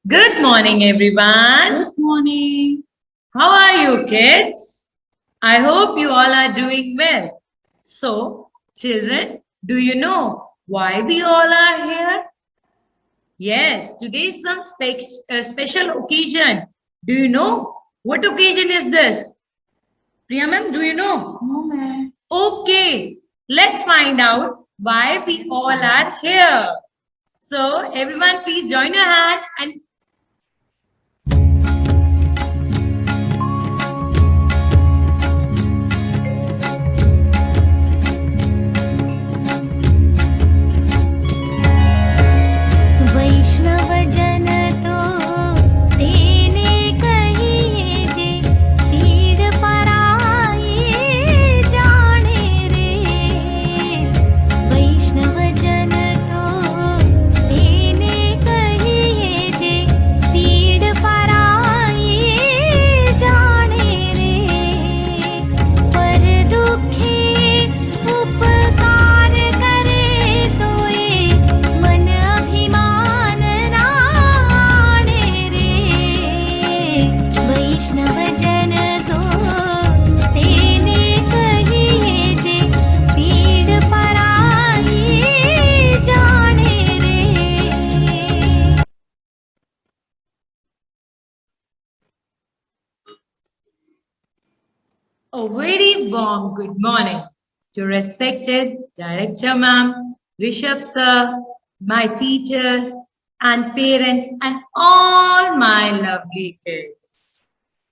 Good morning, everyone. Good morning. How are you, kids? I hope you all are doing well. So, children, do you know why we all are here? Yes, today is some special occasion. Do you know what occasion is this? Priya ma'am, do you know? No, ma'am. Okay, let's find out why we all are here. So, everyone, please join your hand and वैष्णव जन तो तेने कहिए जे पीड़ पराई जाने रे। वैष्णव जन तो तेने कहिए जे पीड़ पराई जाने रे। पर दुखी उपकार करे तोए मन अभिमान राणे रे। वैष्णव जन तो तेने कहिए जे पीड़ पराई जाने रे। a very warm good morning to respected Director Ma'am, Rishabh Sir, my teachers and parents and all my lovely kids.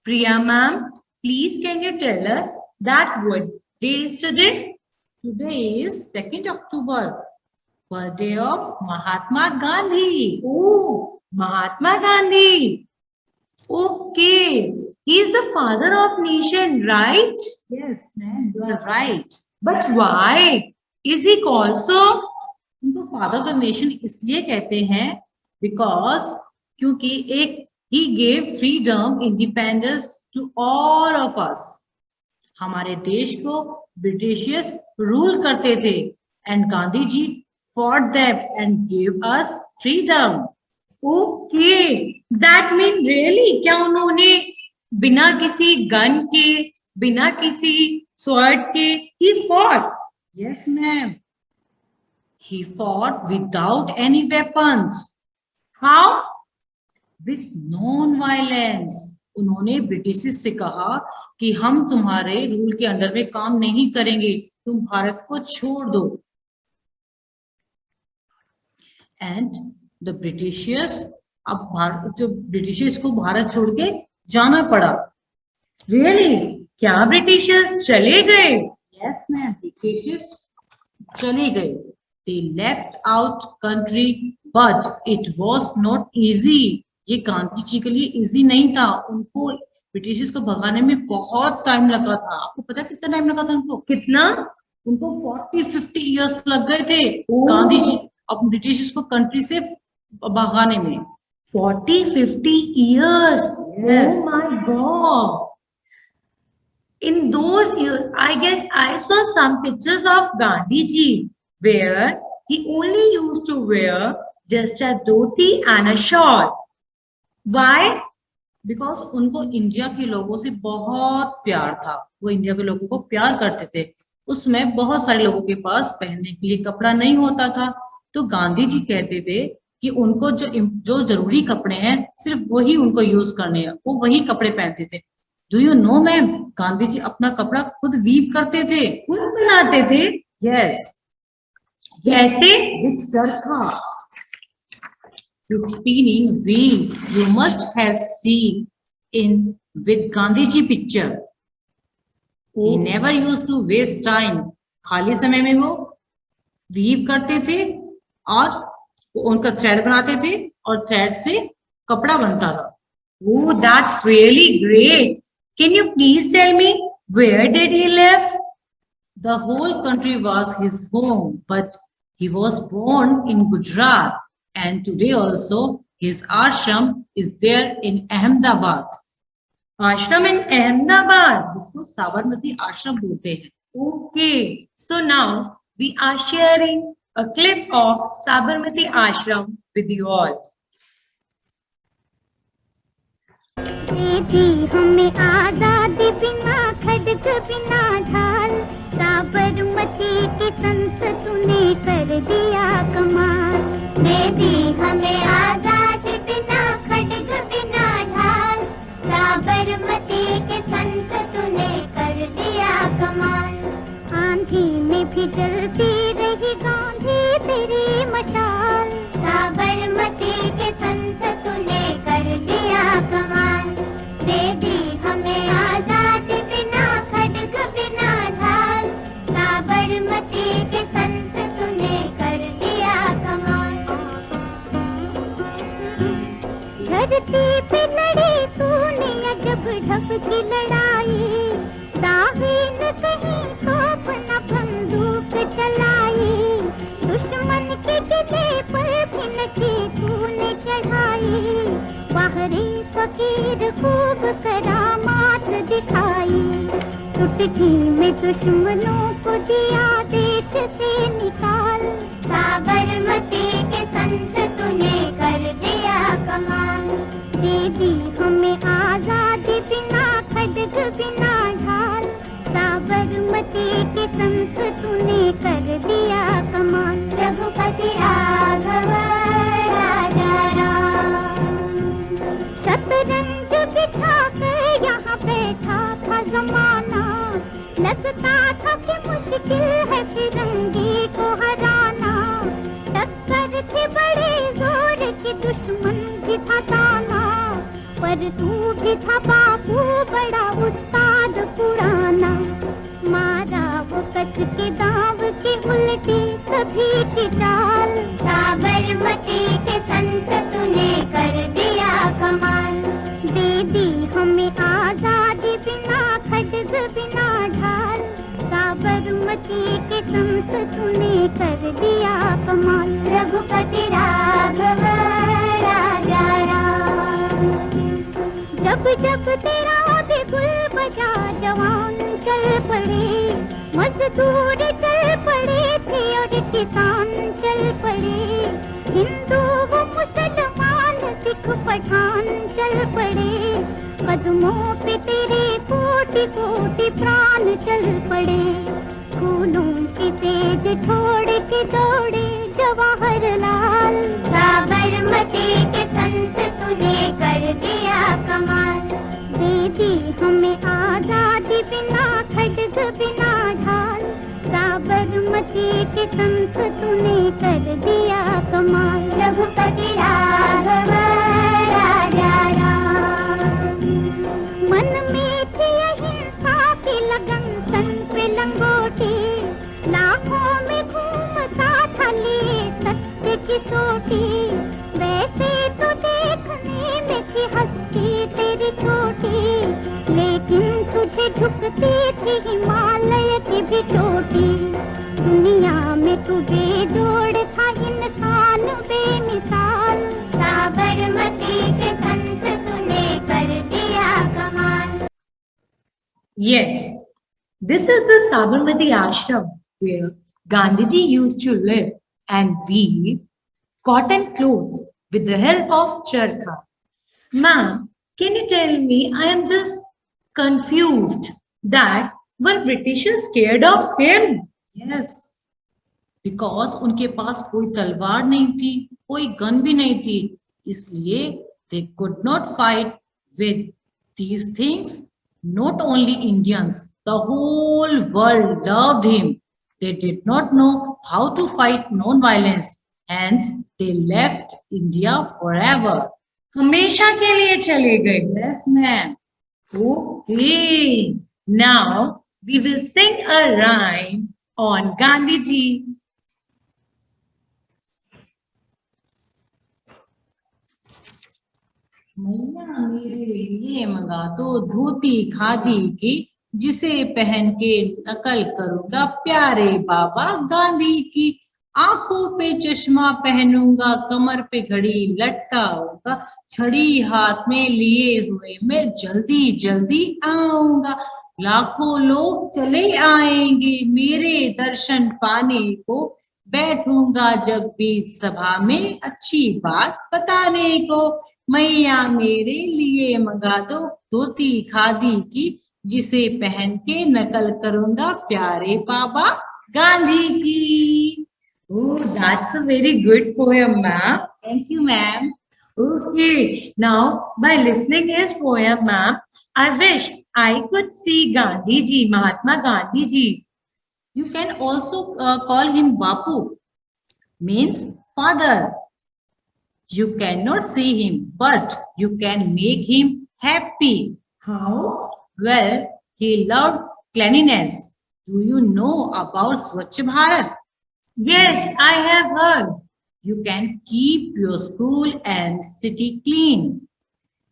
Priya Ma'am, please can you tell us that what day is today? Today is 2nd October, birthday of Mahatma Gandhi. Oh, Mahatma Gandhi. Okay, he is the father of nation, right? Yes, ma'am, you are right. But why is he called so? उनको father of the nation इसलिए कहते हैं because क्योंकि एक ही gave freedom independence to all of us. हमारे देश को ब्रिटिशियर्स रूल करते थे and Gandhi ji fought them and give us freedom. Okay, that mean really क्या उन्होंने बिना किसी गन के बिना किसी sword के he fought? Yes, ma'am. He fought without any weapons. How? With non-violence. उन्होंने ब्रिटिश से कहा कि हम तुम्हारे रूल के अंडर में काम नहीं करेंगे, तुम भारत को छोड़ दो। एंड द ब्रिटिशियर्स, अब भारत जो ब्रिटिशियर्स को भारत छोड़ के जाना पड़ा। Really? क्या ब्रिटिशर्स चले गए? यस मैम, ब्रिटिशियर्स चले गए। They left out country but it was not easy. ये गांधी जी के लिए इजी नहीं था, उनको ब्रिटिशर्स को भगाने में बहुत टाइम लगा था। आपको पता है कितना टाइम लगा था उनको? कितना? उनको 40-50 इयर्स लग गए थे गांधी जी अब ब्रिटिशर्स को कंट्री से भगाने में। 40-50 years. Yes. Oh my God. In those years, I guess I saw some pictures of Gandhi ji where he only used to wear just a dhoti and a shawl. Why? Because उनको India के लोगों से बहुत प्यार था, वो India के लोगों को प्यार करते थे। उसमें बहुत सारे लोगों के पास पहनने के लिए कपड़ा नहीं होता था, तो गांधी जी कहते थे कि उनको जो जरूरी कपड़े हैं सिर्फ वही उनको यूज करने हैं, वो वही कपड़े पहनते थे। Do you know ma'am, Gandhi ji अपना कपड़ा खुद वीव करते थे, खुद बनाते थे? यस। कैसे? विद चरखा, spinning wheel. You must have seen in with Gandhiji picture. He never used to waste time. खाली समय में वो वीव करते थे और उनका थ्रेड बनाते थे और थ्रेड से कपड़ा बनता था। Oh, that's really great. Can you please tell me where did he live? The whole country was his home, but he was born in Gujarat, and today also his ashram is there in Ahmedabad. Ashram in Ahmedabad. जिसको साबरमती आश्रम बोलते हैं। Okay, so now we are sharing a clip of Sabarmati Ashram with you all. देती हमें आजादी बिना खड्ग बिना ढाल, साबरमती के संत तूने कर दिया कमाल। दे दी हमें आजादी बिना खड्ग बिना ढाल, साबरमती के संत तूने कर दिया कमाल। आंधी में भी जलती रही गांधी तेरी मशाल, साबरमती के संत तूने कर दिया कमाल। दे दी हमें आजादी बिना खड्ग बिना ढाल, साबरमती के संत तूने कर दिया कमाल। धरती पे लड़ी तूने अजब ढब की लड़ाई, दाहिन कहीं तोप न बंदूक चलाई, दुश्मन के किले पर भी नकी तूने चढ़ाई, बाहरी फकीर खूब करामात दिखाई। चुटकी में दुश्मनों को दिया देश से निकाल, साबरमती के संत तूने कर दिया कमाल। दे दी हमें आजादी बिना खड्ग बिना ढाल, साबरमती के संत तूने कर दिया कमाल। रघुपति राघव राजा राम, शतरंज बिछा कर यहाँ बैठा था जमाना, लगता था कि मुश्किल है फिरंगी को हराना। टक्कर थी बड़े जोर की, दुश्मन भी था ताना, पर तू भी था बाबू बड़ा उस्ताद पुराना। मारा वो कस के दाव की उल्टी सभी की चाल, साबरमती के संत तूने कर दिया कमाल। दे दी हमें आजादी बिना खड्ग बिना ढाल, साबरमती के संत तूने कर दिया कमाल। रघुपति राघव राजा राम, जब जब तेरा बिगुल बजा जवान चल पड़े, मजदूर चल पड़े थे और किसान चल पड़े, हिंदू वो मुसलमान सिख पठान चल पड़े, कदमों पे तेरे कोटि कोटि प्राण चल पड़े। फूलों की तेज छोड़ के दौड़े जवाहरलाल, साबरमती के संत तूने कर दिया कमाल। दे दी हमें आजादी बिना खड्ग बिना ढाल, साबरमती के संत तूने कर दिया कमाल। रघुपति राघव राजा राम, मन में थी अहिंसा की लगन तन पे लंगोटी, लाखों में घूमता था लिए सत्य की सोटी। वैसे तो देखने में थी हस्ती तेरी छोटी, लेकिन तुझे झुकती थी हिमालय की भी चोटी। दुनिया में तू बेजोड़ था इंसान बेमिसाल, साबरमती के संत तूने कर दिया कमाल। Yes, this is the Sabarmati ashram where Gandhiji used to live and weave cotton clothes with the help of charkha. Ma'am, can you tell me, I am just confused that were Britishers scared of him? Yes, because उनके पास कोई तलवार नहीं थी, कोई gun भी नहीं थी, इसलिए they could not fight with these things. Not only Indians, the whole world loved him. They did not know how to fight non violence, hence they left India forever. हमेशा के लिए चले गए। Yes ma'am. Okay, now we will sing a rhyme on Gandhiji. मैया मेरे लिए मंगा दो धोती खादी की, जिसे पहन के नकल करूंगा प्यारे बाबा गांधी की। आंखों पे चश्मा पहनूंगा, कमर पे घड़ी लटकाऊंगा, छड़ी हाथ में लिए हुए मैं जल्दी जल्दी आऊंगा। लाखों लोग चले आएंगे मेरे दर्शन पाने को, बैठूंगा जब भी सभा में अच्छी बात बताने को। मैया मेरे लिए मंगा दो धोती खादी की, जिसे पहन के नकल करूंगा प्यारे बाबा गांधी की। Oh, that's a very good poem, ma'am. Thank you ma'am. Okay, now by listening his poem, ma'am, I wish I could see Gandhi ji, Mahatma Gandhi ji. You can also call him Bapu, means father. You cannot see him, but you can make him happy. How? Well, he loved cleanliness. Do you know about Swachh Bharat? Yes, I have heard. You can keep your school and city clean.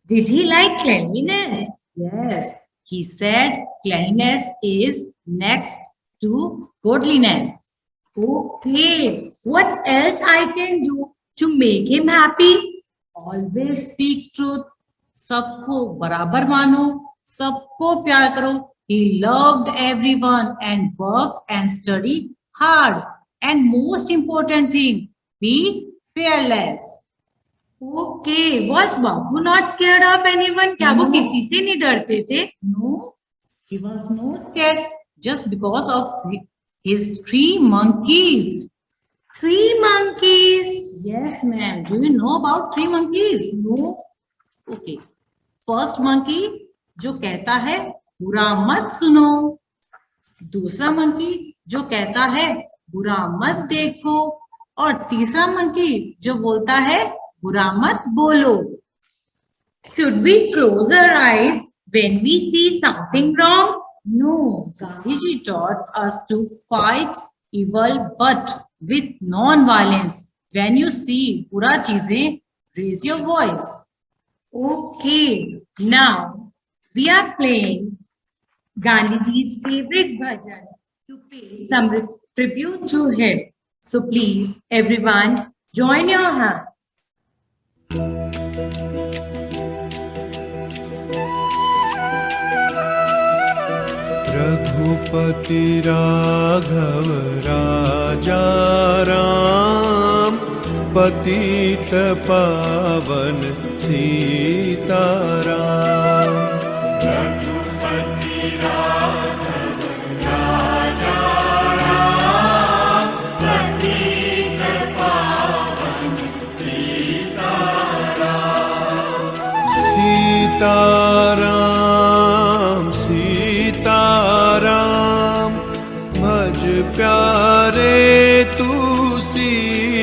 Did he like cleanliness? Yes, he said cleanliness is next to godliness. Okay, what else I can do to make him happy? Always speak truth. सबको बराबर मानो, सबको प्यार करो. He loved everyone and worked and studied hard. And most important thing, be fearless. Okay, was Babu not scared of anyone? क्या वो No. किसी से नहीं डरते थे? No, he was not scared just because of his 3 monkeys. 3 monkeys. Yes, ma'am. Do you know about 3 monkeys? No. Okay. First monkey जो कहता है बुरा मत सुनो. दूसरा monkey जो कहता है बुरा मत देखो. और तीसरा monkey जो बोलता है बुरा मत बोलो. Should we close our eyes when we see something wrong? No, Gandhiji taught us to fight evil but with non-violence. When you see बुरा चीजें, raise your voice. Okay, now we are playing Gandhiji's favorite bhajan to pay some tribute to him. So please, everyone, join your hand. Raghupati Raghav राजा राम, पतित पावन सीताराम। रघुपति राघव राजा राम, पतित पावन सीताराम। सीताराम सीताराम, भज प्यारे तू सीताराम।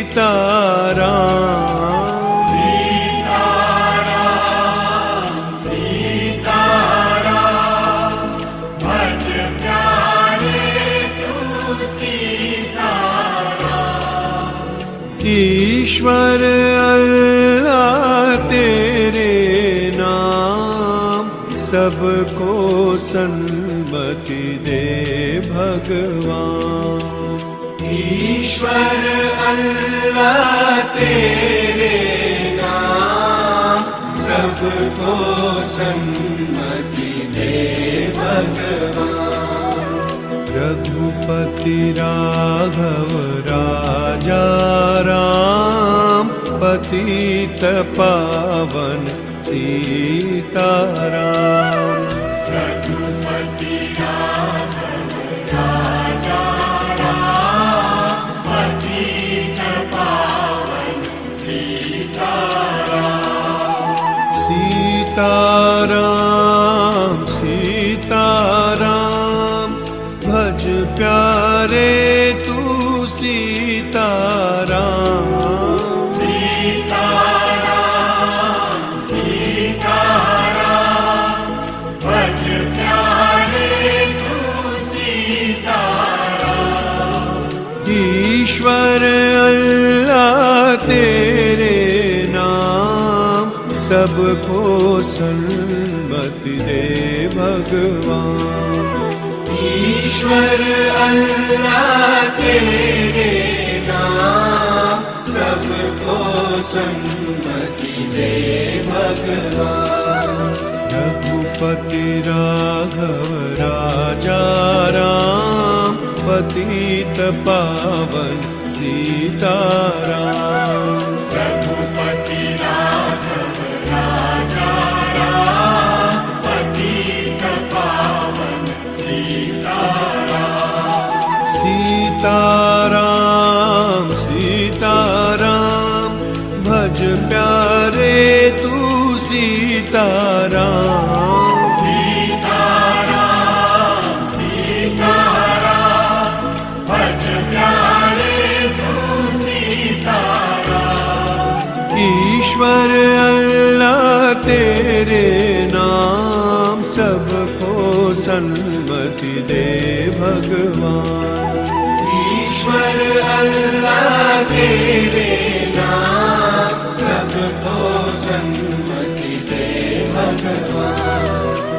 सीताराम सीताराम, भज प्यारे तू सीताराम। ईश्वर अल्लाह तेरे नाम, सबको सन्मति दे भगवान। ईश्वर अल्लाह तेरे नाम, सबको सन्मति दे भगवान। रघुपति राघव राजा राम, पतित पावन सीताराम। रघुपति राघव राजा राम, पतित पावन सीताराम। सीताराम सीताराम, भज प्यारे तू सीताराम। ईश्वर अल्लाह तेरे नाम, सबको सन्मति दे भगवान। ईश्वर अल्लाह तेरे नाम, सबको सन्मति दे भगवान। रघुपति राघव राजा राम, पतित पावन सीताराम। रघुपति राघव ईश्वर अल्लाह तेरे नाम सबको सन्मति दे भगवान। ईश्वर अल्लाह तेरे नाम सबको सन्मति दे भगवान।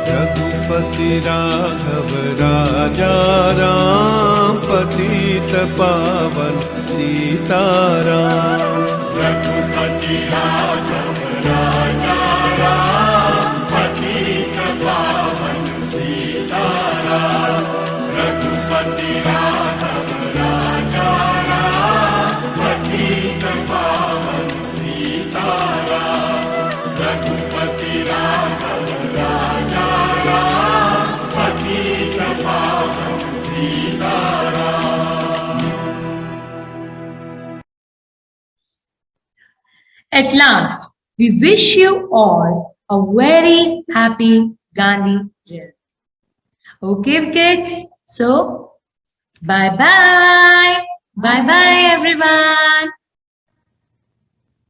रघुपति राघव राजा राम पतित पावन सीताराम। रघुपति राघव राजा राम पतित पावन सीताराम। रघुपति राघव राजा राम पतित पावन सीताराम। रघुपति राघव राजा राम पतित पावन Sitaram. At last, we wish you all a very happy Gandhi Jayanti. Okay, kids? So, bye-bye. Bye-bye, everyone.